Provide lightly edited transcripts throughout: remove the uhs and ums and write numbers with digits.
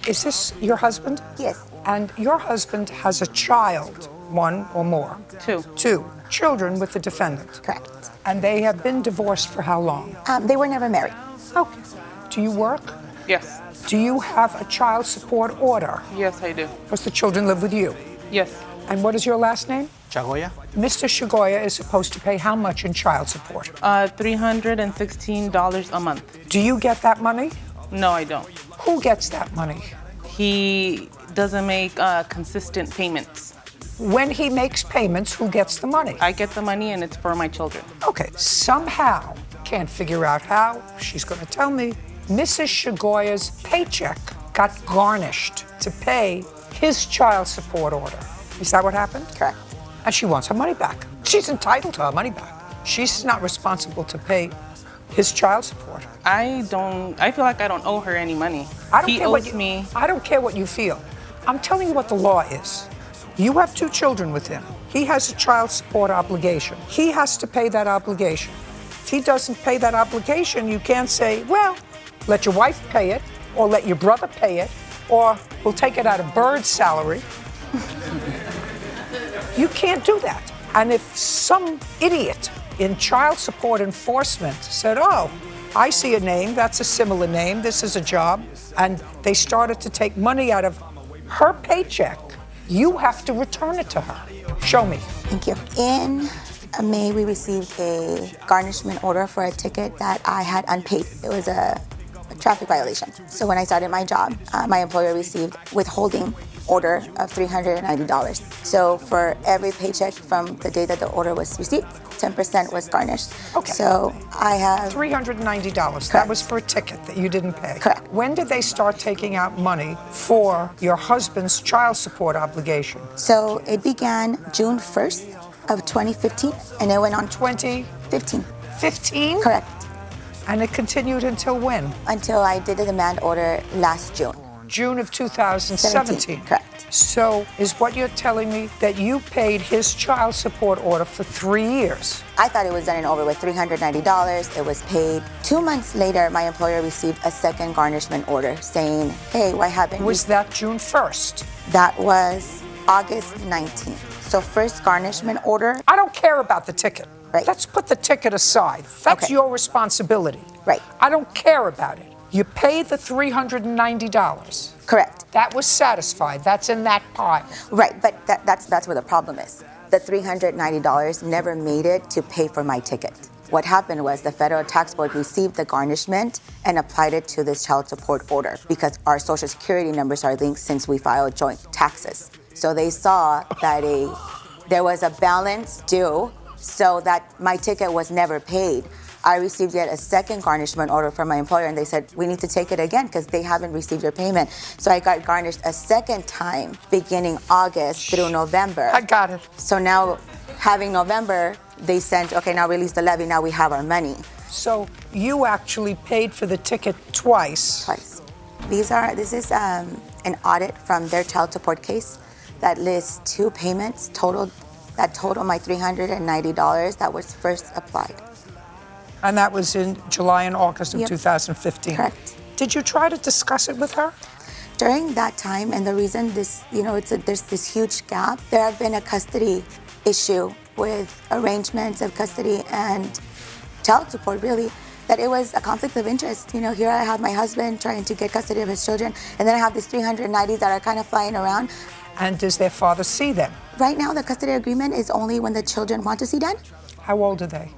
Is this your husband? Yes. And your husband has a child, one or more? Two children with the defendant? Correct. And they have been divorced for how long? They were never married. Okay. Do you work? Yes. Do you have a child support order? Yes, I do. Because the children live with you? Yes. And what is your last name? Chagoya? Mr. Shagoya is supposed to pay how much in child support? $316 a month. Do you get that money? No, I don't. Who gets that money? He doesn't make consistent payments. When he makes payments, who gets the money? I get the money and it's for my children. Okay, somehow, can't figure out how, she's going to tell me, Mrs. Shagoya's paycheck got garnished to pay his child support order. Is that what happened? Correct. And she wants her money back. She's entitled to her money back. She's not responsible to pay his child support. I feel like I don't owe her any money. He owes me. I don't care what you feel. I'm telling you what the law is. You have two children with him. He has a child support obligation. He has to pay that obligation. If he doesn't pay that obligation, you can't say, well, let your wife pay it, or let your brother pay it, or we'll take it out of Bird's salary. You can't do that. And if some idiot in child support enforcement said, oh, I see a name, that's a similar name, this is a job, and they started to take money out of her paycheck, you have to return it to her. Show me. Thank you. In May, we received a garnishment order for a ticket that I had unpaid. It was a traffic violation. So when I started my job, my employer received withholding order of $390. So for every paycheck from the day that the order was received, 10% was garnished. Okay. So I have $390. Correct. That was for a ticket that you didn't pay. Correct. When did they start taking out money for your husband's child support obligation? So it began June 1st of 2015, and it went on 2015? 15. Correct. And it continued until when? Until I did a demand order last June. June of 2017. Correct. So is what you're telling me that you paid his child support order for 3 years? I thought it was done and over with $390. It was paid. 2 months later, my employer received a second garnishment order saying, hey, what happened? Was that June 1st? That was August 19th. So first garnishment order. I don't care about the ticket. Right. Let's put the ticket aside. That's Okay. your responsibility. Right. I don't care about it. You paid the $390. Correct. That was satisfied. That's in that pile. Right, but that's where the problem is. The $390 never made it to pay for my ticket. What happened was the federal tax board received the garnishment and applied it to this child support order because our social security numbers are linked since we filed joint taxes. So they saw that there was a balance due, so that my ticket was never paid. I received yet a second garnishment order from my employer, and they said, we need to take it again because they haven't received your payment. So I got garnished a second time beginning August through November. I got it. So now, having November, they sent, okay, now release the levy, now we have our money. So you actually paid for the ticket twice. Twice. This is an audit from their child support case that lists two payments that total my $390 that was first applied. And that was in July and August of Yep. 2015. Correct. Did you try to discuss it with her? During that time, and the reason there's this huge gap, there have been a custody issue with arrangements of custody and child support, really, that it was a conflict of interest. You know, here I have my husband trying to get custody of his children, and then I have these 390s that are kind of flying around. And does their father see them? Right now, the custody agreement is only when the children want to see dad. How old are they?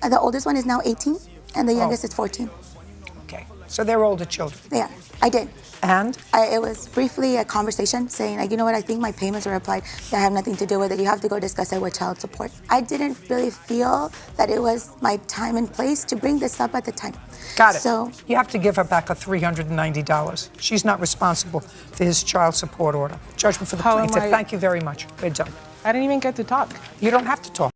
The oldest one is now 18, and the youngest is 14. Okay, so they're older children. They are. I did. And? It was briefly a conversation saying, like, you know what, I think my payments are applied. That have nothing to do with it. You have to go discuss it with child support. I didn't really feel that it was my time and place to bring this up at the time. Got it. So you have to give her back her $390. She's not responsible for his child support order. Judgment for the plaintiff. Thank you very much. We're done. I didn't even get to talk. You don't have to talk.